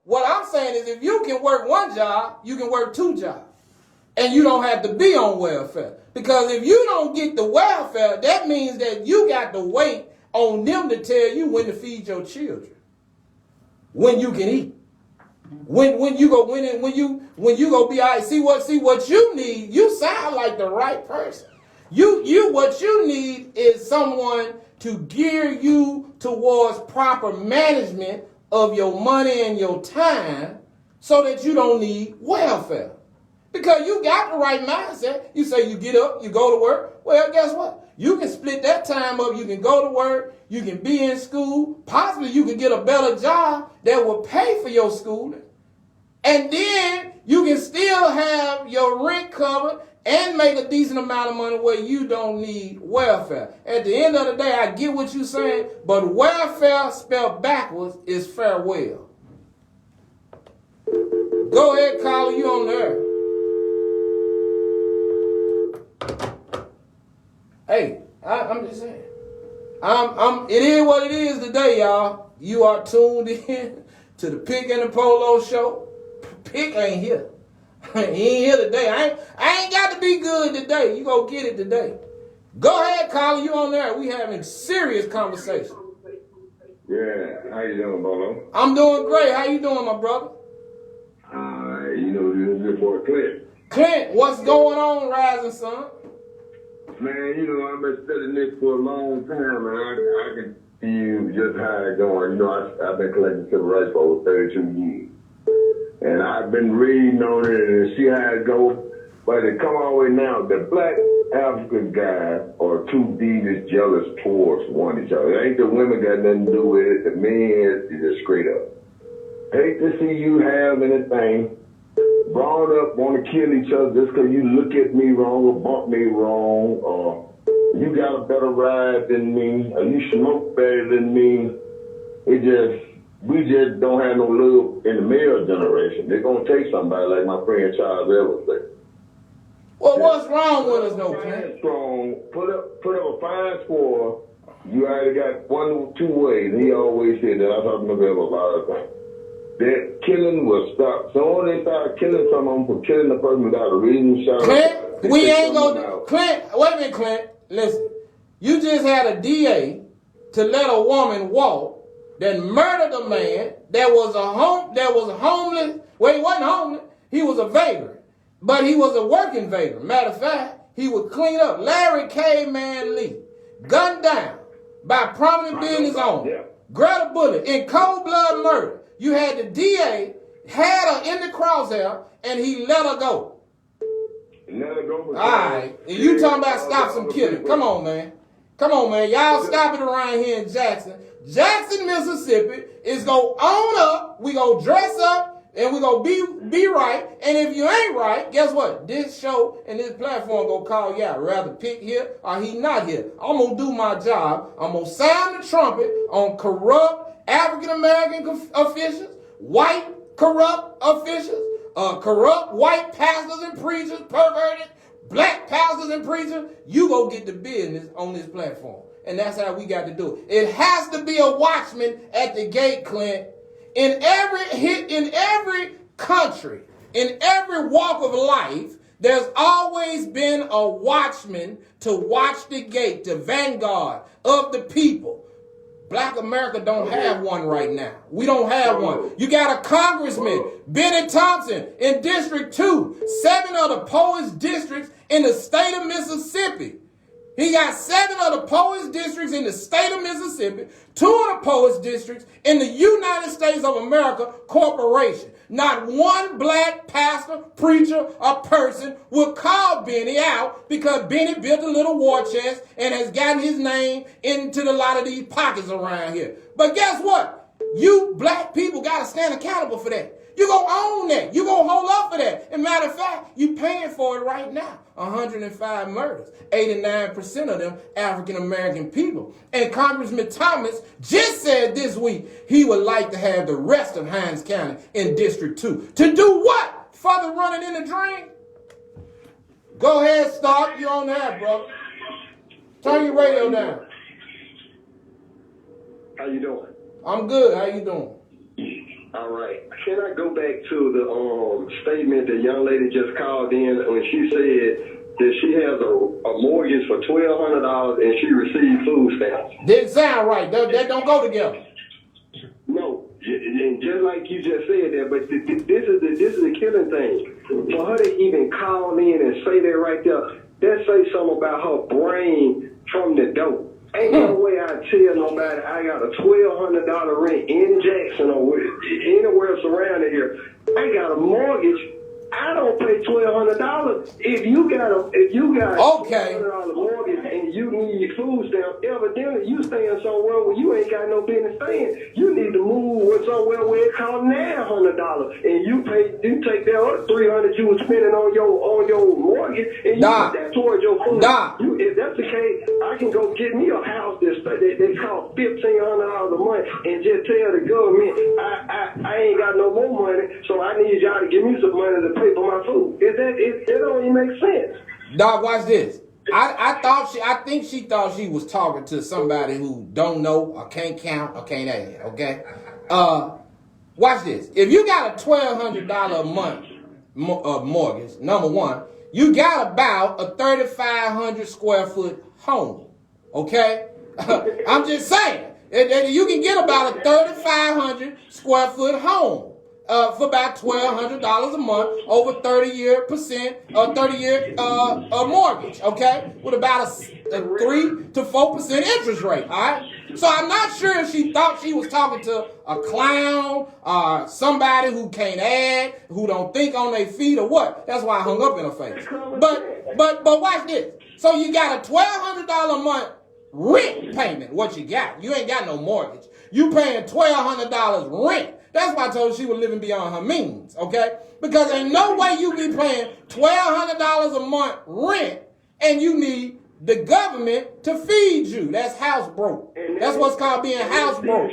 What I'm saying is if you can work one job, you can work two jobs. And you don't have to be on welfare. Because if you don't get the welfare, that means that you got to wait on them to tell you when to feed your children. When you can eat. When you go be all right. See what you need, you sound like the right person. What you need is someone to gear you towards proper management of your money and your time so that you don't need welfare. Because you got the right mindset. You say you get up, you go to work. Well, guess what? You can split that time up. You can go to work. You can be in school. Possibly you can get a better job that will pay for your schooling. And then you can still have your rent covered and make a decent amount of money where you don't need welfare. At the end of the day, I get what you're saying, but welfare spelled backwards is farewell. Go ahead, caller, you on there. Hey, I'm just saying. It is what it is today, y'all. You are tuned in to the Pick and the Polo show. Pick ain't here. He ain't here today. I ain't got to be good today. You go get it today. Go ahead, caller. You on there. We having serious conversation. Yeah. How you doing, Polo? I'm doing great. How you doing, my brother? This is good for Clint. Clint, what's going on, Rising Sun? Man, I've been studying this for a long time, and I can see you just how it's going. I've been collecting civil rights for over 32 years. And I've been reading on it and see how it goes. But it come all the way now, the black African guys are too devious jealous towards one another. It ain't the women got nothing to do with it. The men is just straight up. Hate to see you have anything. Brought up, want to kill each other just because you look at me wrong or bump me wrong, or you got a better ride than me, or you smoke better than me. We just don't have no love in the male generation. They're going to take somebody like my friend Charles Evans said. Well, what's wrong with us, though, Clint? Strong, put up a fine score. You already got 1 or 2 ways. And he always said that. I talked to him a lot of times. That killing will stop. So when they start killing someone for killing the person without a reason, Clint, we ain't gonna. Clint, wait a minute, Clint. Listen, you just had a DA to let a woman walk that murdered a man that was homeless. Well, he wasn't homeless. He was a vagrant, but he was a working vagrant. Matter of fact, he would clean up. Larry K-Man Lee, gunned down by prominent business owner, Greta Bullitt in cold blood murder. You had the DA, had her in the crosshair, and he let her go. Let her go. All right. And you talking about stop some killing. Come on, man. Come on, man. Y'all stop it around here in Jackson. Jackson, Mississippi is going to own up. We going to dress up, and we going to be right. And if you ain't right, guess what? This show and this platform going to call you out. Rather Pick here or he not here. I'm going to do my job. I'm going to sound the trumpet on corrupt African-American officials, white corrupt officials, corrupt white pastors and preachers, perverted black pastors and preachers. You go get the business on this platform. And that's how we got to do it. It has to be a watchman at the gate, Clint. In every country, in every walk of life, there's always been a watchman to watch the gate, the vanguard of the people. Black America don't have one right now. We don't have one. You got a congressman, Benny Thompson, in District 2, 7 of the poorest districts in the state of Mississippi. He got 7 of the poorest districts in the state of Mississippi, 2 of the poorest districts in the United States of America Corporation. Not one black pastor, preacher, or person will call Benny out because Benny built a little war chest and has gotten his name into a lot of these pockets around here. But guess what? You black people got to stand accountable for that. You're going to own that. You're going to hold up for that. And matter of fact, you're paying for it right now. 105 murders. 89% of them African-American people. And Congressman Thomas just said this week he would like to have the rest of Hinds County in District 2. To do what? Further running in the drain? Go ahead, Stark. You're on there, brother. Turn your radio down. How you doing? I'm good. How you doing? All right. Can I go back to the statement the young lady just called in when she said that she has a mortgage for $1,200 and she received food stamps? Didn't sound right. That don't go together. No, and just like you just said that, but this is the killing thing. For her to even call in and say that right there, that say something about her brain from the dope. Ain't no way I tell nobody I got a $1,200 rent in Jackson or anywhere surrounding here. I got a mortgage. I don't pay $1,200. If you got Okay. $1,200 mortgage and you need food stamps, evidently you staying somewhere where you ain't got no business staying. You need to move somewhere where it costs $900, and you take that other $300 you were spending on your mortgage and you put that towards your food. If that's the case, I can go get me a house that costs $1,500 a month and just tell the government I ain't got no more money, so I need y'all to give me some money to pay for my food. It don't even make sense. Dog, watch this. I think she thought she was talking to somebody who don't know or can't count or can't add. Okay, watch this. If you got a $1,200 a month mortgage, number one, you got about a 3,500 square foot home. Okay, I'm just saying you can get about a 3,500 square foot home. For about $1,200 a month over 30-year mortgage, okay, with about a 3 to 4% interest rate. All right, so I'm not sure if she thought she was talking to a clown or somebody who can't add, who don't think on their feet or what. That's why I hung up in her face. But watch this. So you got a $1,200 a month rent payment. What you got? You ain't got no mortgage. You paying $1,200 rent. That's why I told her she was living beyond her means, okay? Because ain't no way you be paying $1,200 a month rent and you need the government to feed you. That's house broke. That's what's called being house broke.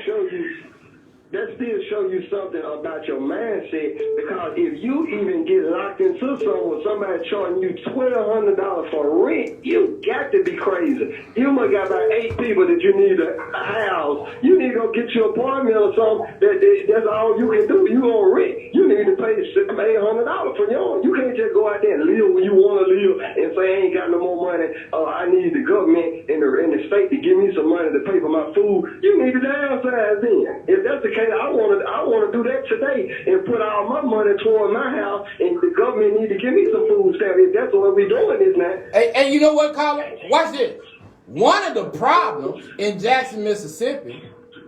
That still show you something about your mindset, because if you even get locked into something with somebody charging you $1,200 for rent, you got to be crazy. You must got about 8 people that you need a house. You need to go get you an apartment or something. That's all you can do. You on rent. You need to pay $600, $800 for your own. You can't just go out there and live where you want to live and say I ain't got no more money. I need the government and the state to give me some money to pay for my food. You need to downsize then. If that's the case, I want to do that today and put all my money toward my house, and the government need to give me some food stamps. If that's what we're doing this now. Hey, you know what, Colin? Watch this. One of the problems in Jackson, Mississippi,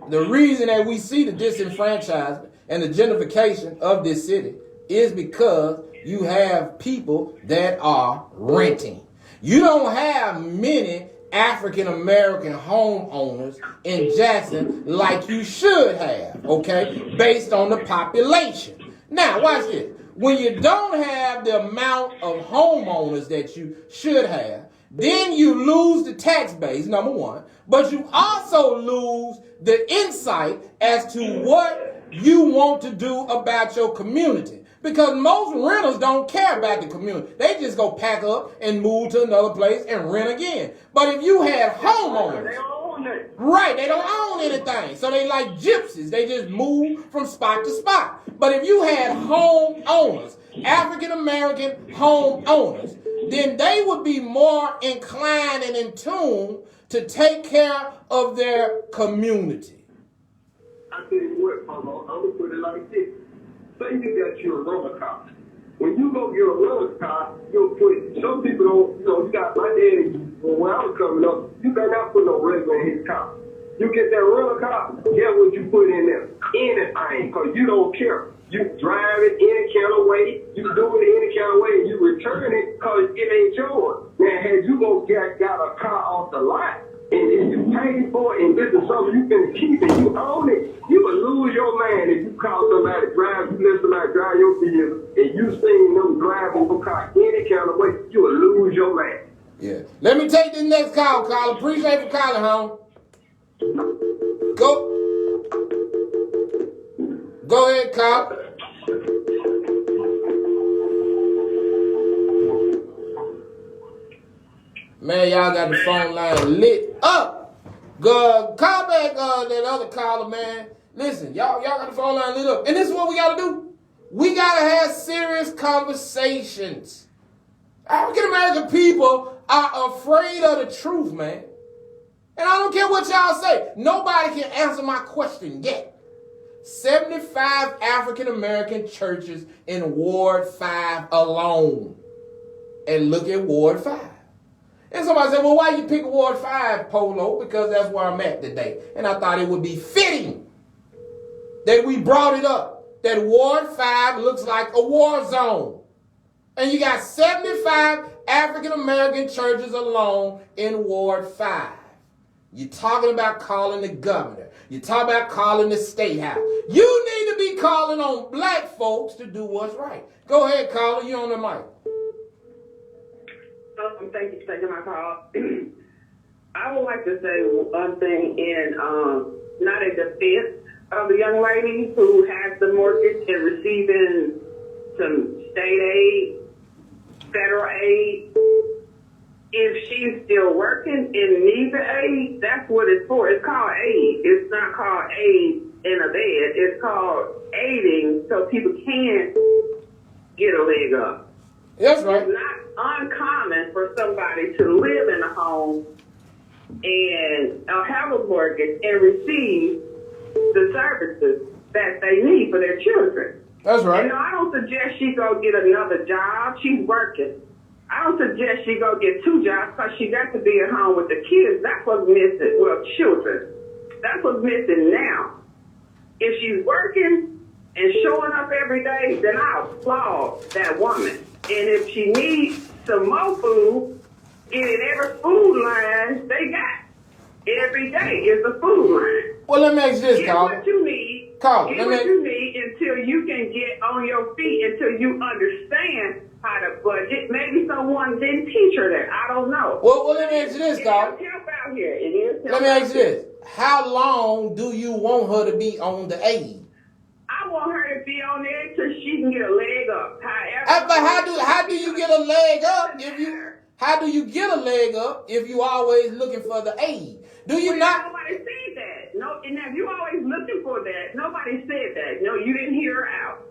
the reason that we see the disenfranchisement and the gentrification of this city is because you have people that are renting. You don't have many African-American homeowners in Jackson like you should have, okay, based on the population. Now, watch this. When you don't have the amount of homeowners that you should have, then you lose the tax base, number one, but you also lose the insight as to what you want to do about your community. Because most renters don't care about the community. They just go pack up and move to another place and rent again. But if you had homeowners, right, they don't own anything. So they like gypsies. They just move from spot to spot. But if you had homeowners, African-American homeowners, then they would be more inclined and in tune to take care of their community. I tell you what, Polo, I'm going to put it like this. Say you got your rental car. When you go get a rental car, you'll put, some people don't, you got my daddy, when I was coming up, you better not put no regular in his car. You get that rental car, guess what you put in there? Anything, because you don't care. You drive it any kind of way, you do it any kind of way, and you return it because it ain't yours. Now, had you got a car off the lot, and you paid for it, and this is something you can keep and you own it, you would lose your mind if you call somebody drive, you let somebody drive your vehicle, and you seen them driving your car any kind of way, you would lose your mind. Yeah. Let me take this next call, Colin. Appreciate you for calling, home. Go ahead, Colin. Man, y'all got the phone line lit up. Go call back that other caller, man. Listen, y'all got the phone line lit up. And this is what we got to do. We got to have serious conversations. African-American people are afraid of the truth, man. And I don't care what y'all say. Nobody can answer my question yet. 75 African-American churches in Ward 5 alone. And look at Ward 5. And somebody said, well, why you pick Ward 5, Polo? Because that's where I'm at today. And I thought it would be fitting that we brought it up, that Ward 5 looks like a war zone. And you got 75 African-American churches alone in Ward 5. You're talking about calling the governor. You're talking about calling the state house. You need to be calling on black folks to do what's right. Go ahead, caller. You're on the mic. Thank you for taking my call. I would like to say one thing in not in defense of the young lady who has the mortgage and receiving some state aid, federal aid. If she's still working and needs the aid, that's what it's for. It's called aid. It's not called aid in a bed. It's called aiding so people can get a leg up. That's right. It's not uncommon for somebody to live in a home and have a mortgage and receive the services that they need for their children. That's right. You know, I don't suggest she go get another job. She's working. I don't suggest she go get 2 jobs because she got to be at home with the kids. That's what's missing. Well, children. That's what's missing now. If she's working and showing up every day, then I applaud that woman. And if she needs some more food, get in every food line they got. Every day is a food line. Well, let me ask you this, Get caller. what you need. Caller, Get what you need until you can get on your feet, until you understand how to budget. Maybe someone didn't teach her that. I don't know. Well, let me ask you this, caller. It is help out here. It is help Let me out ask you here. this. How long do you want her to be on the aid? I want her to be on there until she can get a leg up. However, But how do you get a leg up how do you get a leg up if you always looking for the aid? Do you not? Nobody said that. No, and if you always looking for that, nobody said that. No, you didn't hear her out.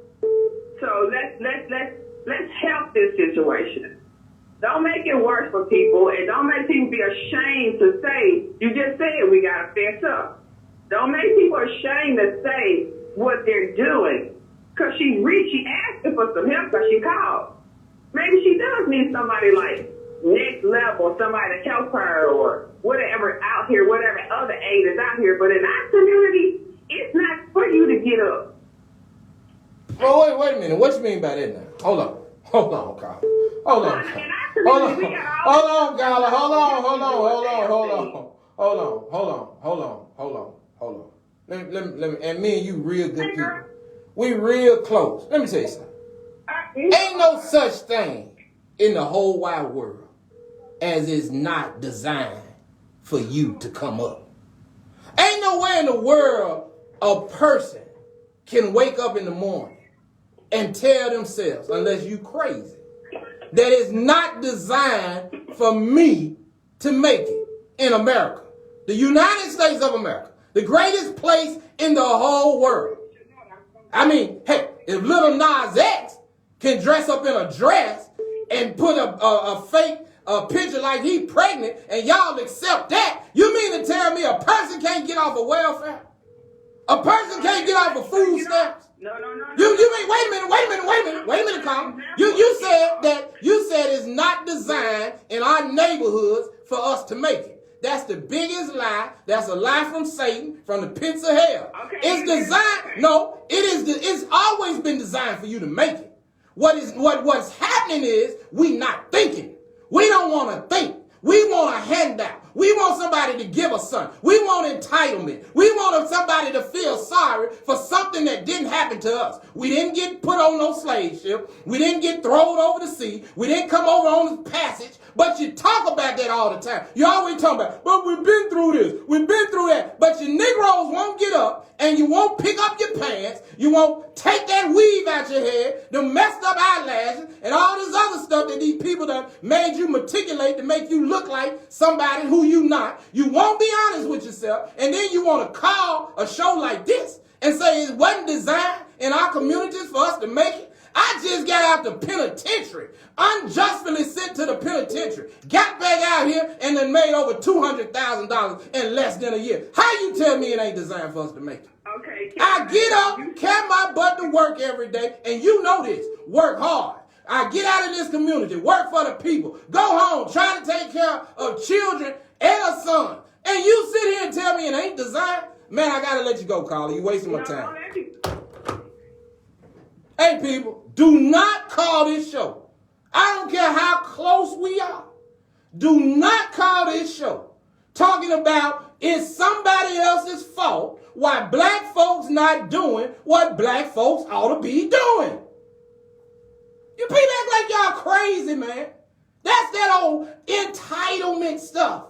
So let's help this situation. Don't make it worse for people, and don't make people be ashamed to say, you just said we gotta fess up. Don't make people ashamed to say what they're doing. Cause she asking for some help because she called. Maybe she does need somebody like next level, somebody to help her or whatever out here, whatever other aid is out here. But in our community, it's not for you to get up. Well, wait a minute. What you mean by that now? Hold on, Carla. Hold on, Carla. Hold on. Let me, and me and you real good people. We real close. Let me tell you something. Ain't no such thing in the whole wide world as is not designed for you to come up. Ain't no way in the world a person can wake up in the morning and tell themselves, unless you crazy, that it's not designed for me to make it in America. The United States of America, the greatest place in the whole world. I mean, hey, if little Nas X can dress up in a dress and put a fake picture like he pregnant and y'all accept that, you mean to tell me a person can't get off of welfare? A person can't get off of food stamps? No. You mean, wait a minute, Colin. You said it's not designed in our neighborhoods for us to make it. That's the biggest lie. That's a lie from Satan, from the pits of hell. Okay, it's designed. No, it's always been designed for you to make it. What's happening is we not thinking. We don't want to think. We want a handout. We want somebody to give us something. We want entitlement. We want somebody to feel sorry for something that didn't happen to us. We didn't get put on no slave ship. We didn't get thrown over the sea. We didn't come over on the passage. But you talk about that all the time. You always talk about, but we've been through this. We've been through that. But your Negroes won't get up and you won't pick up your pants. You won't take that weave out your head, the messed up eyelashes, and all this other stuff that these people done made you meticulate to make you look like somebody who you not. You won't be honest with yourself. And then you want to call a show like this and say it wasn't designed in our communities for us to make it? I just got out the penitentiary, unjustly sent to the penitentiary, got back out here and then made over $200,000 in less than a year. How you tell me it ain't designed for us to make it? Okay. I get up, carry my butt to work every day, and you know this, work hard. I get out of this community, work for the people, go home, try to take care of children and a son. And you sit here and tell me it ain't designed? Man, I gotta let you go, Carla. You wasting my time. Hey, people, do not call this show. I don't care how close we are. Do not call this show talking about it's somebody else's fault why black folks not doing what black folks ought to be doing. You people act like y'all crazy, man. That's that old entitlement stuff.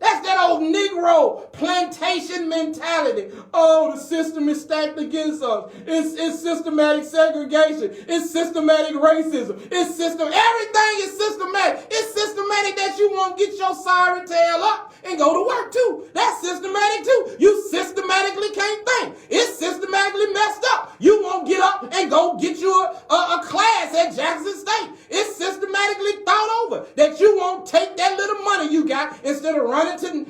That's that old Negro plantation mentality. Oh, the system is stacked against us. It's systematic segregation. It's systematic racism. Everything is systematic. It's systematic that you won't get your sorry tail up and go to work too. That's systematic too. You systematically can't think. It's systematically messed up. You won't get up and go get you a class at Jackson State. It's systematically thought over that you won't take that little money you got instead of running to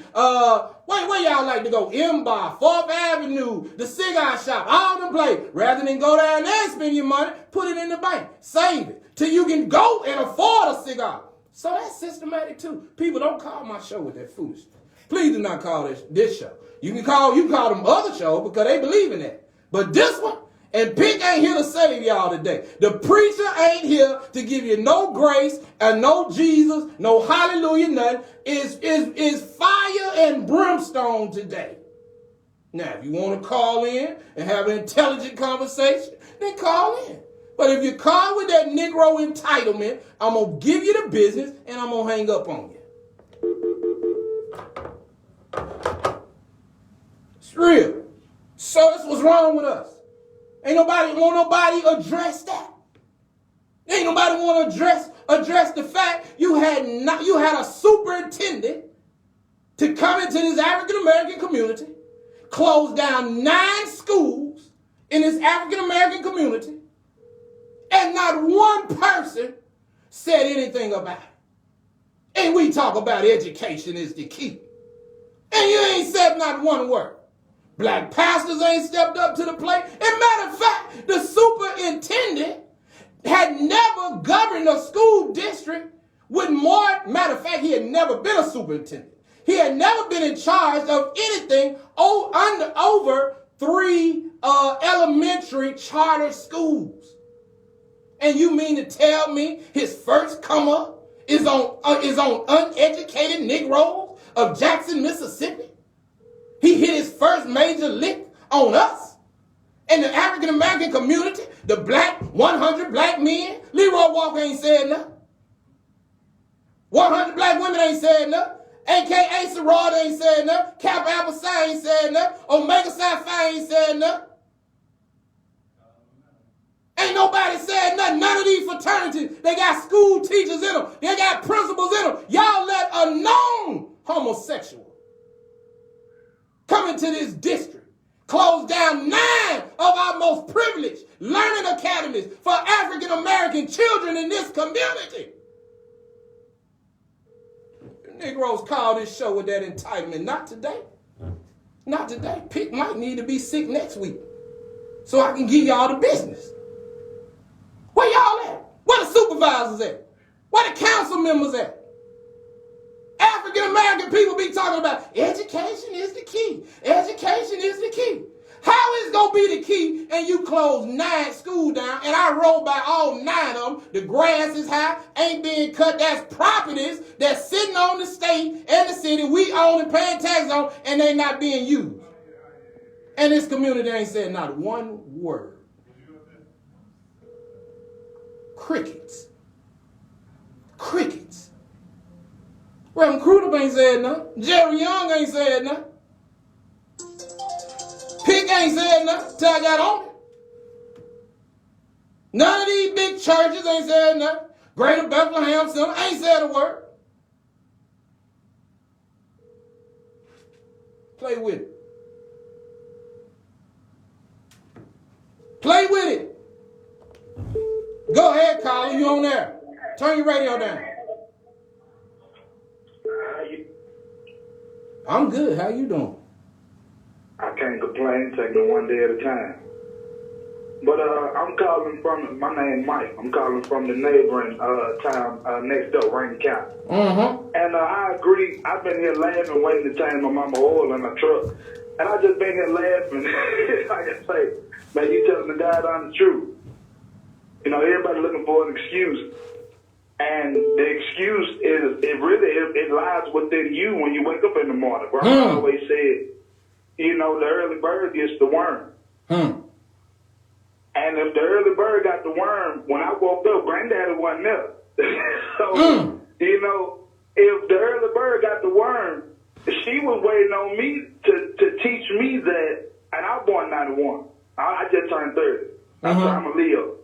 where y'all like to go? M-Bar, 4th Avenue, the cigar shop, all them places. Rather than go down there and spend your money, put it in the bank. Save it till you can go and afford a cigar. So that's systematic too. People, don't call my show with that foolishness. Please do not call this show. You can call them other shows because they believe in that. But this one, and Pick ain't here to save y'all today. The preacher ain't here to give you no grace and no Jesus, no hallelujah, nothing. Is fire and brimstone today. Now, if you want to call in and have an intelligent conversation, then call in. But if you call with that Negro entitlement, I'm going to give you the business and I'm going to hang up on you. It's real. So that's what's wrong with us. Ain't nobody address that. Ain't nobody want to address the fact you had a superintendent to come into this African American community, close down 9 schools in this African American community, and not one person said anything about it. And we talk about education is the key. And you ain't said not one word. Black pastors ain't stepped up to the plate. As a matter of fact, the superintendent had never governed a school district with more. Matter of fact, he had never been a superintendent. He had never been in charge of anything over 3 elementary charter schools. And you mean to tell me his first come up is on uneducated Negroes of Jackson, Mississippi? He hit his first major lick on us in the African American community, the 100 black men. Leroy Walker ain't said nothing. 100 black women ain't said nothing. AKA Sarada ain't said nothing. Kappa Alpha Psi ain't said nothing. Omega Psi Phi ain't said nothing. Ain't nobody said nothing. None of these fraternities, they got school teachers in them. They got principals in them. Y'all let a known homosexual come into this district, close down 9 of our most privileged learning academies for African American children in this community. The Negroes call this show with that entitlement. Not today. Not today. Pick might need to be sick next week so I can give y'all the business. Where y'all at? Where the supervisors at? Where the council members at? African American people be talking about education is the key. Education is the key. How is it going to be the key and you close 9 schools down and I roll by all 9 of them, the grass is high, ain't being cut, that's properties that's sitting on the state and the city, we own and paying tax on, and they not being used. And this community ain't said not one word. Crickets. Crickets. Reverend Crudup ain't said nothing. Jerry Young ain't said nothing. Pick ain't said nothing till I got on it. None of these big churches ain't said nothing. Greater Bethlehem Center ain't said a word. Play with it. Play with it. Go ahead, caller. You on there? Turn your radio down. I'm good. How you doing? I can't complain, taking it one day at a time. But I'm calling from, my name Mike. I'm calling from the neighboring town next door, Rankin County. And I agree. I've been here laughing, waiting to change my mama oil in my truck. And I just been here laughing. Like I say, man, you telling the guy down the truth. You know, everybody looking for an excuse. And the excuse is, it lies within you when you wake up in the morning. Grandma always said, you know, the early bird gets the worm. And if the early bird got the worm, when I woke up, granddaddy wasn't there. So, you know, if the early bird got the worm, she was waiting on me to teach me that, and I was born 91. I just turned 30. I'm a Leo.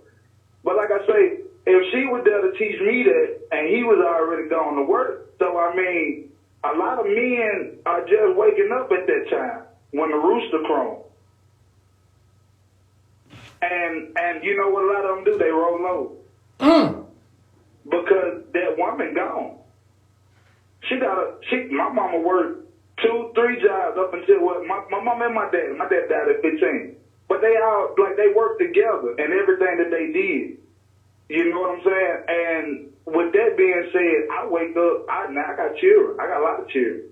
But like I say, if she was there to teach me that, and he was already gone to work, so I mean, a lot of men are just waking up at that time when the rooster crows. And you know what a lot of them do? They roll over. Because that woman gone. My mama worked 2-3 jobs up until my mama and my dad. My dad died at 15. But they all, like, they worked together and everything that they did. You know what I'm saying? And with that being said, I wake up, now I got children. I got a lot of children.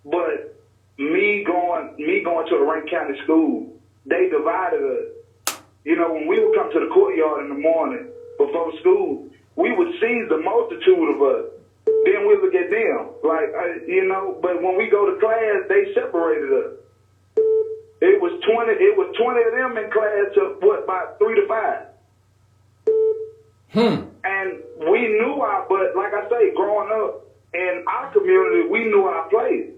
But me going to a Rankin County school, they divided us. You know, when we would come to the courtyard in the morning before school, we would see the multitude of us. Then we look at them, like, you know, but when we go to class, they separated us. It was 20 of them in class to, about 3 to 5. And we knew but like I say, growing up in our community, we knew our place.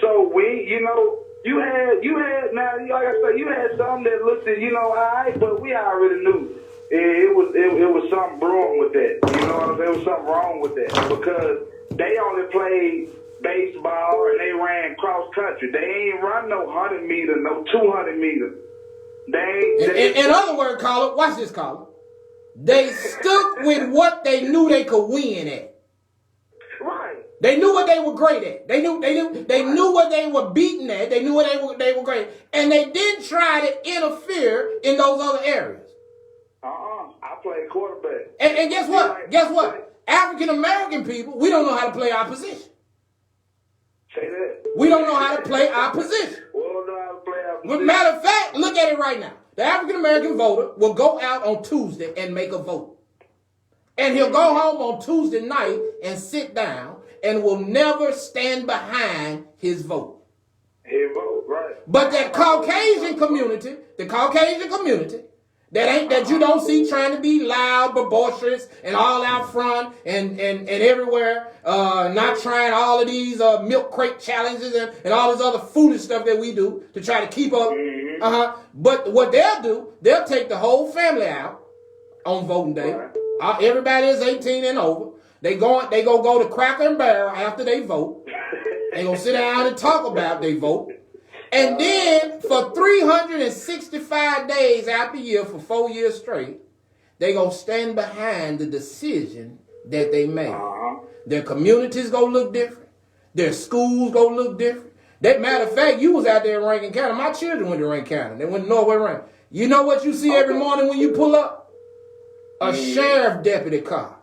So we, you know, you had now, like I say, you had some that looked at, you know, all right, but we already knew it was something brewing with that. You know what I'm saying? There was something wrong with that because they only played baseball and they ran cross country. They ain't run no 100 meter, no 200 meter. In other words, caller, watch this, caller. They stuck with what they knew they could win at. Right. They knew what they were great at. They knew what they were beating at. They knew what they were great at. And they didn't try to interfere in those other areas. I played quarterback. And guess what? Guess what? African American people, we don't know how to play our position. Say that. We don't know how to play our position. We don't know how to play our position. Matter of fact, look at it right now. The African American voter will go out on Tuesday and make a vote. And he'll go home on Tuesday night and sit down and will never stand behind his vote. His vote, right. But that Caucasian community, that you don't see trying to be loud, boisterous, and all out front and everywhere, not trying all of these milk crate challenges and all this other foolish stuff that we do to try to keep up. But what they'll do, they'll take the whole family out on voting day. Everybody is 18 and over. They go to Cracker and Barrel after they vote. They gonna sit down and talk about their vote. And then for 365 days out the year for 4 years straight, they gonna stand behind the decision that they made. Their communities gonna look different. Their schools gonna look different. That matter of fact, you was out there in Rankin County. My children went to Rankin County. They went nowhere around. You know what you see every morning when you pull up? A sheriff deputy car.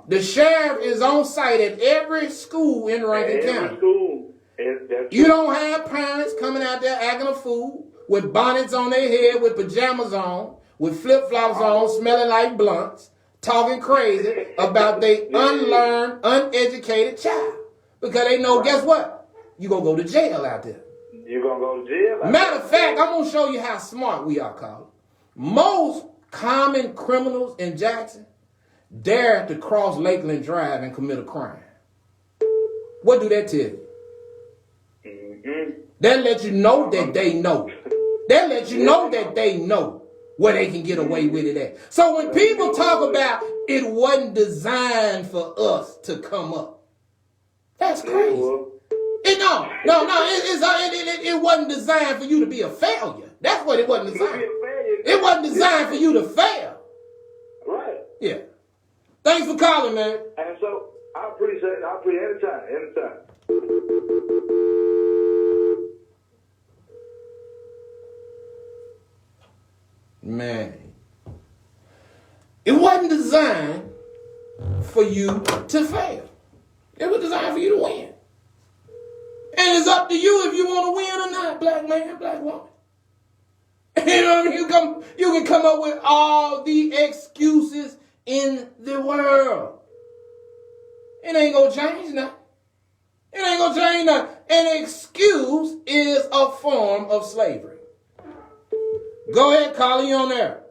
The sheriff is on site at every school in Rankin County. You don't have parents coming out there acting a fool with bonnets on their head, with pajamas on, with flip-flops on, smelling like blunts, talking crazy about their unlearned, uneducated child. Because they know, guess what? You're going to go to jail out there. You're going to go to jail? Matter of fact, I'm going to show you how smart we are, Colin. Most common criminals in Jackson dare to cross Lakeland Drive and commit a crime. What do that tell you? They'll let you know that they know. They'll let you know that they know where they can get away with it at. So when people talk about it wasn't designed for us to come up, that's crazy. It wasn't designed for you to be a failure. That's what it wasn't To be a designed. failure. It wasn't designed for you to fail. Right. Yeah. Thanks for calling, man. And so I appreciate it. I appreciate it anytime. Man. It wasn't designed for you to fail. It was designed for you to win. And it's up to you if you want to win or not, black man, black woman. You know what I mean? You can come up with all the excuses in the world. It ain't gonna change nothing. It ain't gonna change nothing. An excuse is a form of slavery. Go ahead, Carly, you on there.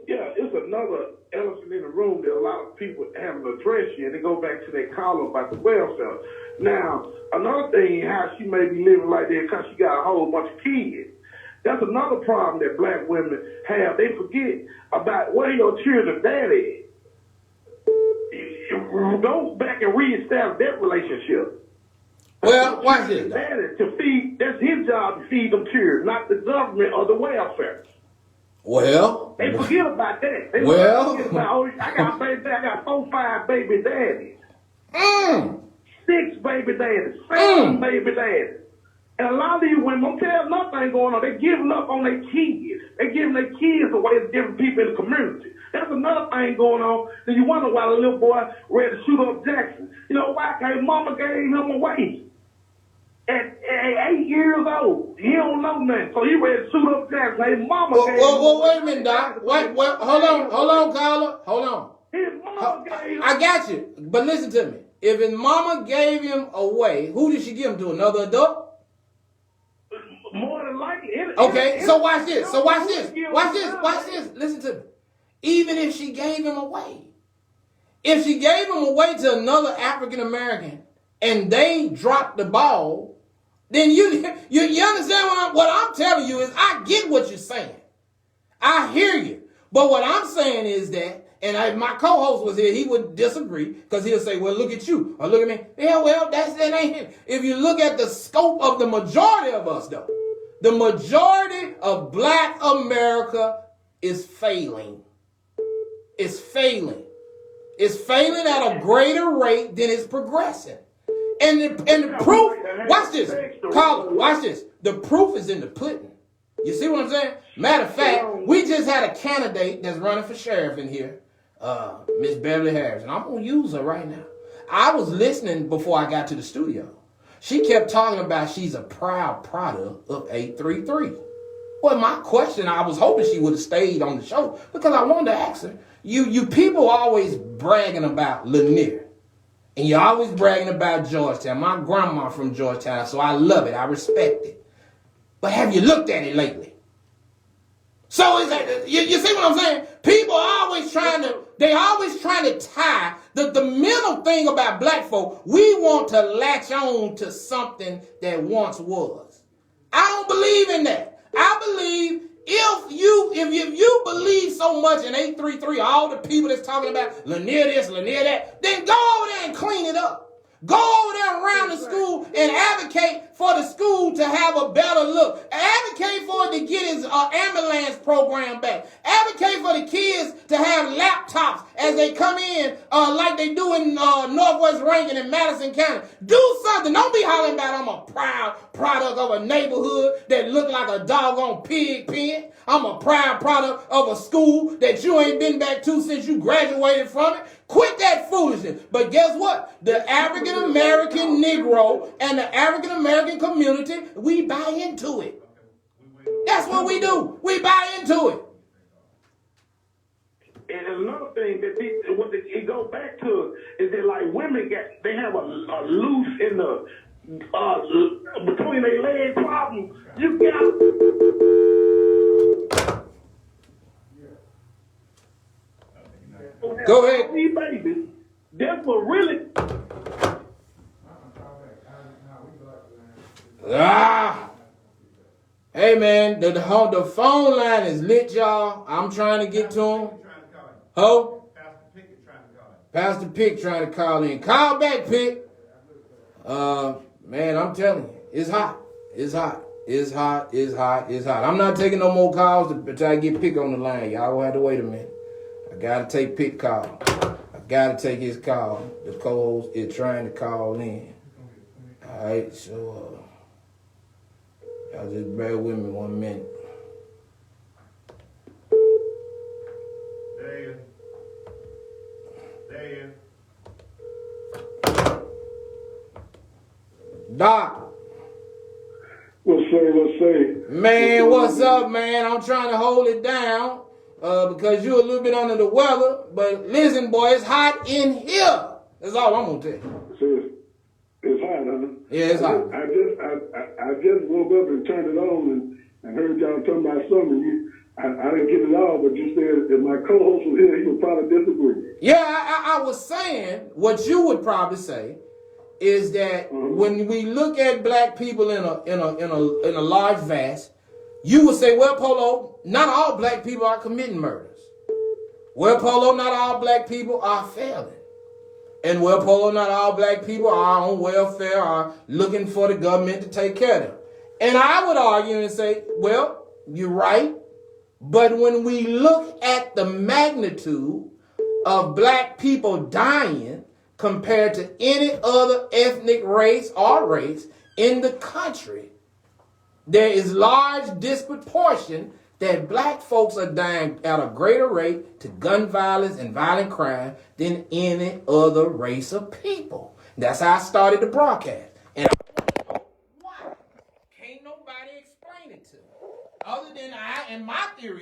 Yeah, it's another elephant in the room that a lot of people haven't addressed yet. They go back to that column about the welfare. Now, another thing, how she may be living like that because she got a whole bunch of kids. That's another problem that black women have. They forget about where your children's daddy is. Go back and reestablish that relationship. Well, watch this. Daddy to feed, that's his job to feed them children, not the government or the welfare. Well, They forget about that. They Well. forget about, oh, I got 4, 5 baby daddies. 6 baby daddies, 7 baby daddies. And a lot of these women don't tell nothing going on. They're giving up on their kids. They're giving their kids away to different people in the community. That's another thing going on. Then you wonder why the little boy ready to shoot up Jackson. You know why? Because mama gave him away. At 8 years old, he don't know nothing. So he ready to shoot up Jackson. His mama gave him well, away. wait a minute, Doc. Wait, hold on, caller. Hold on. His mama gave him I got you. But listen to me. If his mama gave him away, who did she give him to? Another adult? more than likely. Okay, so watch this. Watch this. Listen to me. Even if she gave him away. If she gave him away to another African American and they dropped the ball, then you understand what I'm telling you is I get what you're saying. I hear you. But what I'm saying is that, and if my co-host was here, he would disagree because he'll say, well, look at you or look at me. Yeah, well, that ain't him. If you look at the scope of the majority of us, though, the majority of black America is failing. It's failing. It's failing at a greater rate than it's progressing. And the proof, watch this, Carl, watch this. The proof is in the pudding. You see what I'm saying? Matter of fact, we just had a candidate that's running for sheriff in here, Miss Beverly Harris, and I'm going to use her right now. I was listening before I got to the studio. She kept talking about she's a proud product of 833. Well, my question, I was hoping she would have stayed on the show because I wanted to ask her, you people always bragging about Lanier. And you're always bragging about Georgetown. My grandma from Georgetown, so I love it. I respect it. But have you looked at it lately? So it's like, you see what I'm saying? People are always trying to tie the mental thing about black folk. We want to latch on to something that once was. I don't believe in that. I believe if you believe so much in 833, all the people that's talking about Lanier this, Lanier that, then go over there and clean it up. Go over there around the school and advocate for the school to have a better look. Advocate for it to get his ambulance program back. Advocate for the kids to have laptops as they come in like they do in Northwest Rankin and Madison County. Do something. Don't be hollering about I'm a proud product of a neighborhood that look like a doggone pig pen. I'm a proud product of a school that you ain't been back to since you graduated from it. Quit that foolishness. But guess what? The African American Negro and the African American community, we buy into it. That's what we do. We buy into it. And there's another thing that it goes back to is that like women they have a loose in the between their leg problem. You got Go ahead. these babies. That's what really. Hey man, the phone line is lit, y'all. I'm trying to get to him. Ho? Pastor Pick trying to call in. Call back, Pick. Man, I'm telling you, it's hot. It's hot. It's hot. It's hot. It's hot. I'm not taking no more calls until I get Pick on the line. Y'all gonna have to wait a minute. I gotta take Pick call. I gotta take his call. The co-host is trying to call in. All right, so y'all just bear with me 1 minute. Doc. What's say? Man, what's up, man? I'm trying to hold it down because you're a little bit under the weather. But listen, boy, it's hot in here. That's all I'm gonna tell you. So it's hot, huh? Yeah, it's hot. I just woke up and turned it on and heard y'all talking about something. I didn't get it all, but you said if my co-host was here, he would probably disagree. Yeah, I was saying what you would probably say is that when we look at black people in a large vast, you would say, well, Polo, not all black people are committing murders. Well, Polo, not all black people are failing. And well, Polo, not all black people are on welfare, are looking for the government to take care of them. And I would argue and say, well, you're right. But when we look at the magnitude of black people dying compared to any other ethnic race or race in the country, there is large disproportion that black folks are dying at a greater rate to gun violence and violent crime than any other race of people. That's how I started the broadcast. And I want to know why. Can't nobody explain it to me. Other than and my theory is